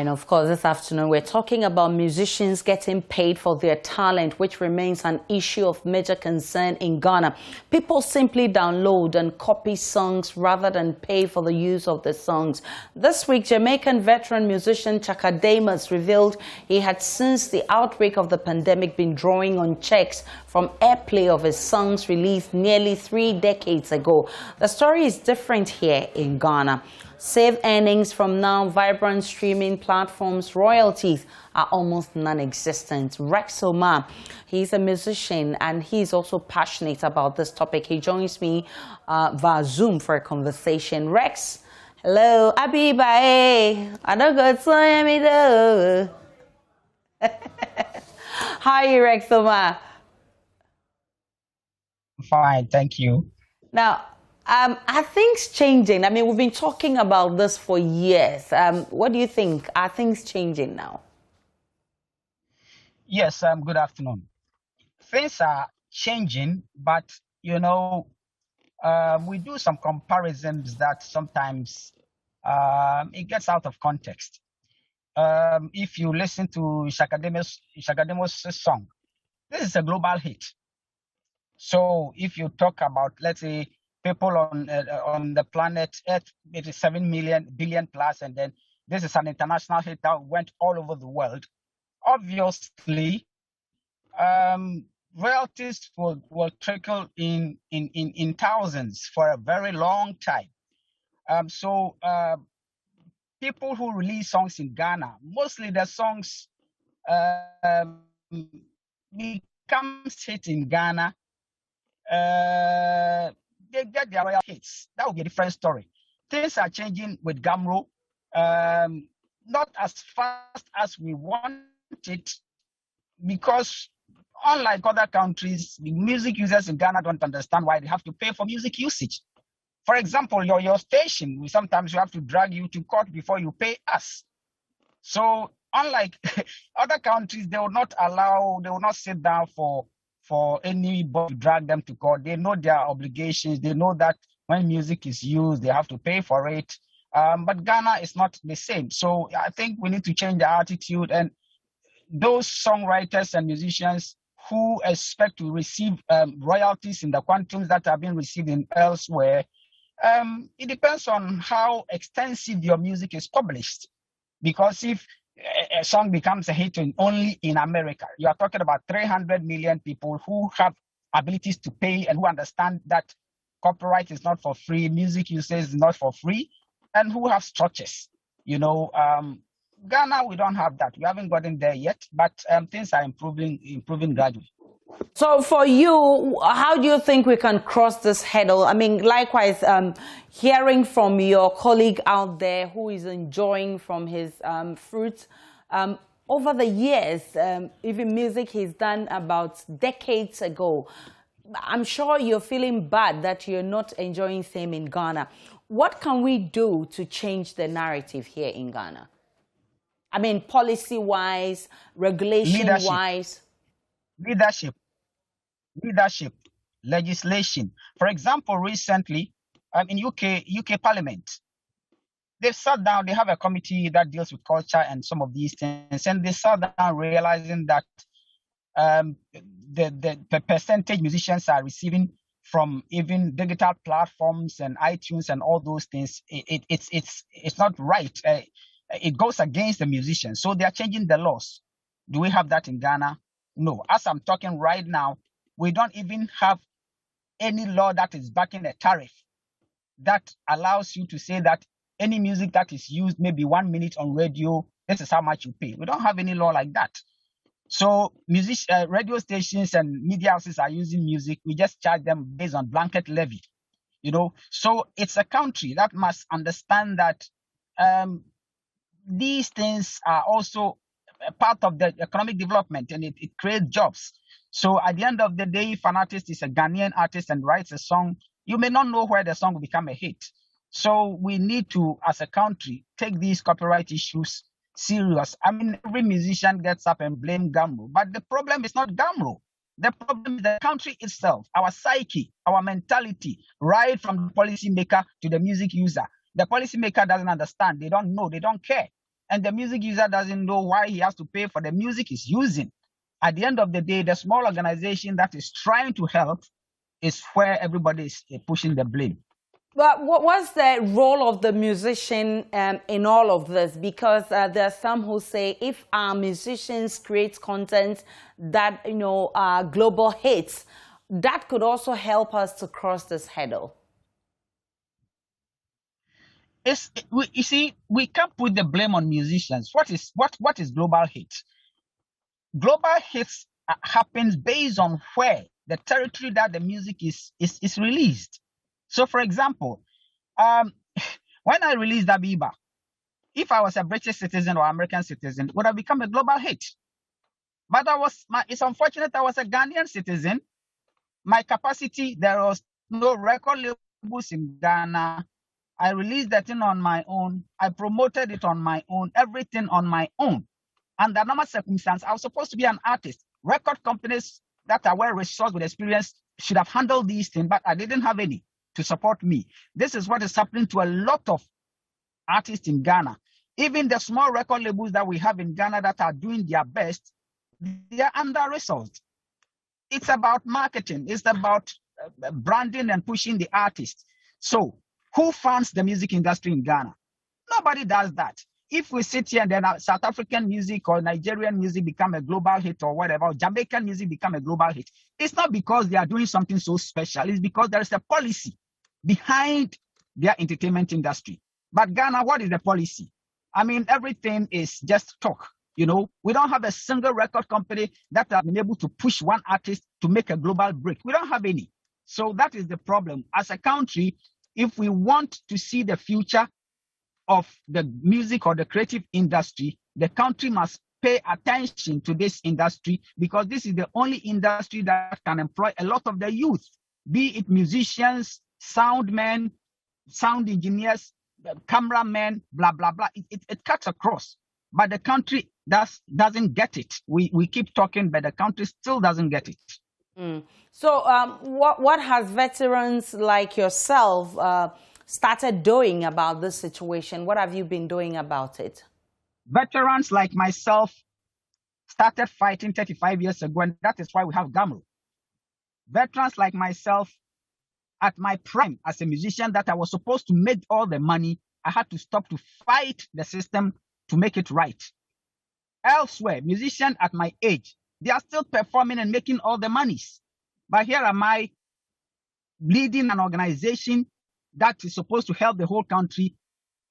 And of course, this afternoon, we're talking about musicians getting paid for their talent, which remains an issue of major concern in Ghana. People simply download and copy songs rather than pay for the use of the songs. This week, Jamaican veteran musician Chaka Damas revealed he had, since the outbreak of the pandemic, been drawing on checks from airplay of his songs released nearly 3 decades ago. The story is different here in Ghana. Save earnings from now vibrant streaming platforms, royalties are almost non-existent. Rex Omar, he's a musician and he's also passionate about this topic. He joins me via Zoom for a conversation. Rex, hello. Abiba, I don't go to me though. Hi, Rex Omar. Fine, thank you. Now, are things changing? I mean, we've been talking about this for years. What do you think? Are things changing now? Yes, good afternoon. Things are changing, but, we do some comparisons that sometimes it gets out of context. If you listen to Chaka Damas' song, this is a global hit. So if you talk about, let's say, people on the planet Earth, it is 7 billion plus, and then this is an international hit that went all over the world. Obviously, royalties will trickle in thousands for a very long time. So people who release songs in Ghana, mostly the songs becomes hit in Ghana. They get their royal hits. That will be a different story. Things are changing with Gamro, not as fast as we want it, because unlike other countries, the music users in Ghana don't understand why they have to pay for music usage. For example, your station, sometimes we have to drag you to court before you pay us. So unlike other countries, they will not sit down for anybody to drag them to court. They know their obligations. They know that when music is used, they have to pay for it. But Ghana is not the same. So I think we need to change the attitude. And those songwriters and musicians who expect to receive royalties in the quantums that have been received in elsewhere, it depends on how extensive your music is published. Because if a song becomes a hit only in America, you are talking about 300 million people who have abilities to pay and who understand that copyright is not for free, music usage is not for free, and who have structures. Ghana, we don't have that. We haven't gotten there yet, but things are improving gradually. So for you, how do you think we can cross this hurdle? I mean, likewise, hearing from your colleague out there who is enjoying from his fruits, over the years, even music he's done about decades ago, I'm sure you're feeling bad that you're not enjoying same in Ghana. What can we do to change the narrative here in Ghana? I mean, policy-wise, regulation-wise. Leadership, legislation. For example, recently in UK Parliament, they've sat down, they have a committee that deals with culture and some of these things, and they sat down realizing that the percentage musicians are receiving from even digital platforms and iTunes and all those things, it's not right. It goes against the musicians. So they are changing the laws. Do we have that in Ghana? No. As I'm talking right now, we don't even have any law that is backing a tariff that allows you to say that any music that is used maybe 1 minute on radio, this is how much you pay. We don't have any law like that. So radio stations and media houses are using music. We just charge them based on blanket levy. So it's a country that must understand that these things are also a part of the economic development, and it creates jobs. So at the end of the day, if an artist is a Ghanaian artist and writes a song, you may not know where the song will become a hit. So we need to, as a country, take these copyright issues serious. I mean, every musician gets up and blame Gamro, but the problem is not Gamro. The problem is the country itself, our psyche, our mentality, right from the policymaker to the music user. The policymaker doesn't understand. They don't know. They don't care. and the music user doesn't know why he has to pay for the music he's using. At the end of the day, the small organization that is trying to help is where everybody is pushing the blame. But what was the role of the musician in all of this? Because there are some who say if our musicians create content that, are global hits, that could also help us to cross this hurdle. You see, we can't put the blame on musicians. What is global hit? Global hits happens based on where the territory that the music is released. So, for example, when I released Abiba, if I was a British citizen or American citizen, it would have become a global hit. But it's unfortunate I was a Ghanaian citizen. My capacity, there was no record labels in Ghana. I released that thing on my own. I promoted it on my own, everything on my own. Under normal circumstances, I was supposed to be an artist. Record companies that are well resourced with experience should have handled these things, but I didn't have any to support me. This is what is happening to a lot of artists in Ghana. Even the small record labels that we have in Ghana that are doing their best, they are under-resourced. It's about marketing. It's about branding and pushing the artist. So who funds the music industry in Ghana? Nobody does that. If we sit here and then South African music or Nigerian music become a global hit or whatever, or Jamaican music become a global hit, it's not because they are doing something so special. It's because there is a policy behind their entertainment industry. But Ghana, what is the policy? I mean, everything is just talk. We don't have a single record company that has been able to push one artist to make a global break. We don't have any. So that is the problem. As a country, if we want to see the future of the music or the creative industry, the country must pay attention to this industry, because this is the only industry that can employ a lot of the youth, be it musicians, sound men, sound engineers, cameramen, blah, blah, blah. It cuts across. But the country doesn't get it. We keep talking, but the country still doesn't get it. So what has veterans like yourself started doing about this situation? What have you been doing about it? Veterans like myself started fighting 35 years ago, and that is why we have GAMRO. Veterans like myself, at my prime as a musician, that I was supposed to make all the money, I had to stop to fight the system to make it right. Elsewhere, musicians at my age, they are still performing and making all the monies. But here am I leading an organization that is supposed to help the whole country.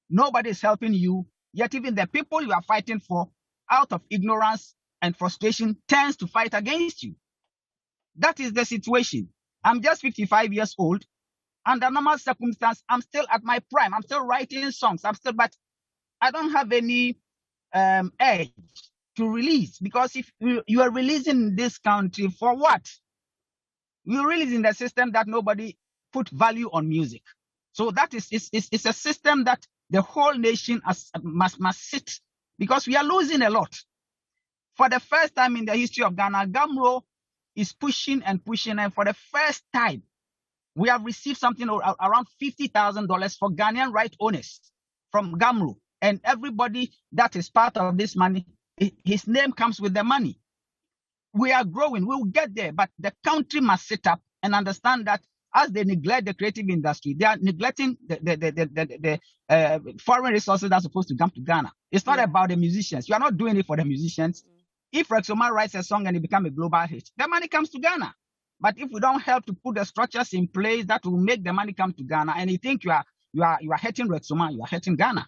Nobody is helping you, yet even the people you are fighting for, out of ignorance and frustration, tends to fight against you. That is the situation. I'm just 55 years old. Under normal circumstances, I'm still at my prime. I'm still writing songs. But I don't have any edge to release, because if you are releasing this country for what? You're releasing the system that nobody put value on music. So that is it's a system that the whole nation must sit, because we are losing a lot. For the first time in the history of Ghana, GAMRO is pushing and pushing, and for the first time, we have received something around $50,000 for Ghanaian right owners from GAMRO. And everybody that is part of this money, his name comes with the money. We are growing. We will get there. But the country must sit up and understand that as they neglect the creative industry, they are neglecting the foreign resources that are supposed to come to Ghana. It's not about the musicians. You are not doing it for the musicians. If Omar writes a song and it becomes a global hit, the money comes to Ghana. But if we don't help to put the structures in place that will make the money come to Ghana, and you think you are hurting Omar, you are hurting Ghana.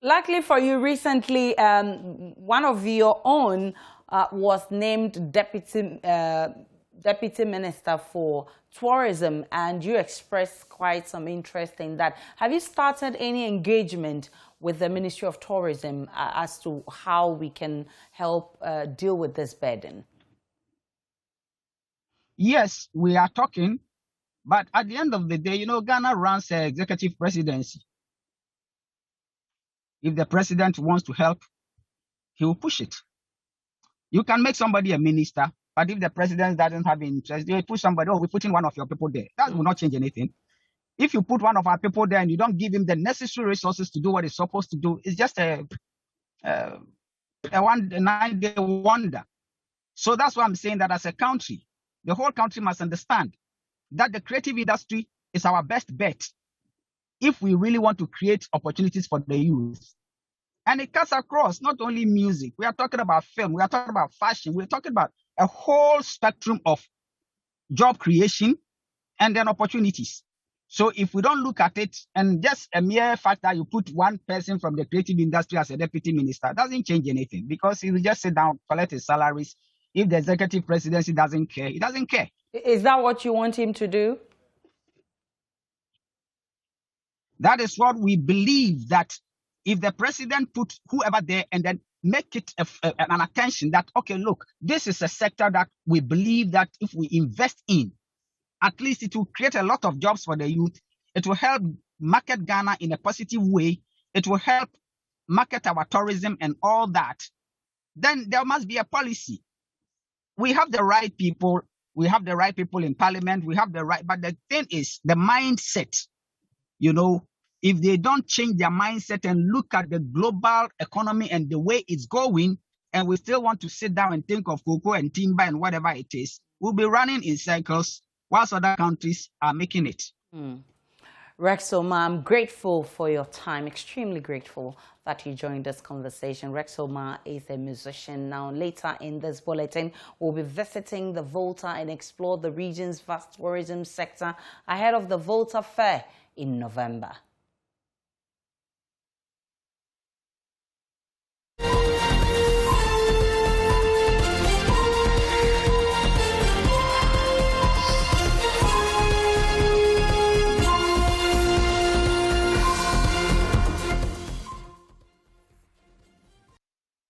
Luckily for you, recently, one of your own was named Deputy Minister for Tourism, and you expressed quite some interest in that. Have you started any engagement with the Ministry of Tourism as to how we can help deal with this burden? Yes, we are talking, but at the end of the day, Ghana runs an executive presidency. If the president wants to help, he will push it. You can make somebody a minister, but if the president doesn't have interest, they push somebody, we're putting one of your people there. That will not change anything. If you put one of our people there and you don't give him the necessary resources to do what he's supposed to do, it's just a 9-day wonder. So that's why I'm saying that as a country, the whole country must understand that the creative industry is our best bet if we really want to create opportunities for the youth. And it cuts across not only music. We are talking about film. We are talking about fashion. We're talking about a whole spectrum of job creation and then opportunities. So if we don't look at it, and just a mere fact that you put one person from the creative industry as a deputy minister doesn't change anything, because he will just sit down, collect his salaries. If the executive presidency doesn't care, he doesn't care. Is that what you want him to do? That is what we believe, that if the president put whoever there and then make it an attention that, okay, look, this is a sector that we believe that if we invest in, at least it will create a lot of jobs for the youth. It will help market Ghana in a positive way. It will help market our tourism and all that. Then there must be a policy. We have the right people. We have the right people in parliament. We have the right, but the thing is the mindset. If they don't change their mindset and look at the global economy and the way it's going, and we still want to sit down and think of cocoa and timber and whatever it is, we'll be running in circles whilst other countries are making it. Rex Omar, I'm grateful for your time, extremely grateful that you joined this conversation. Rex Omar is a musician. Now, later in this bulletin, we'll be visiting the Volta and explore the region's vast tourism sector ahead of the Volta Fair in November.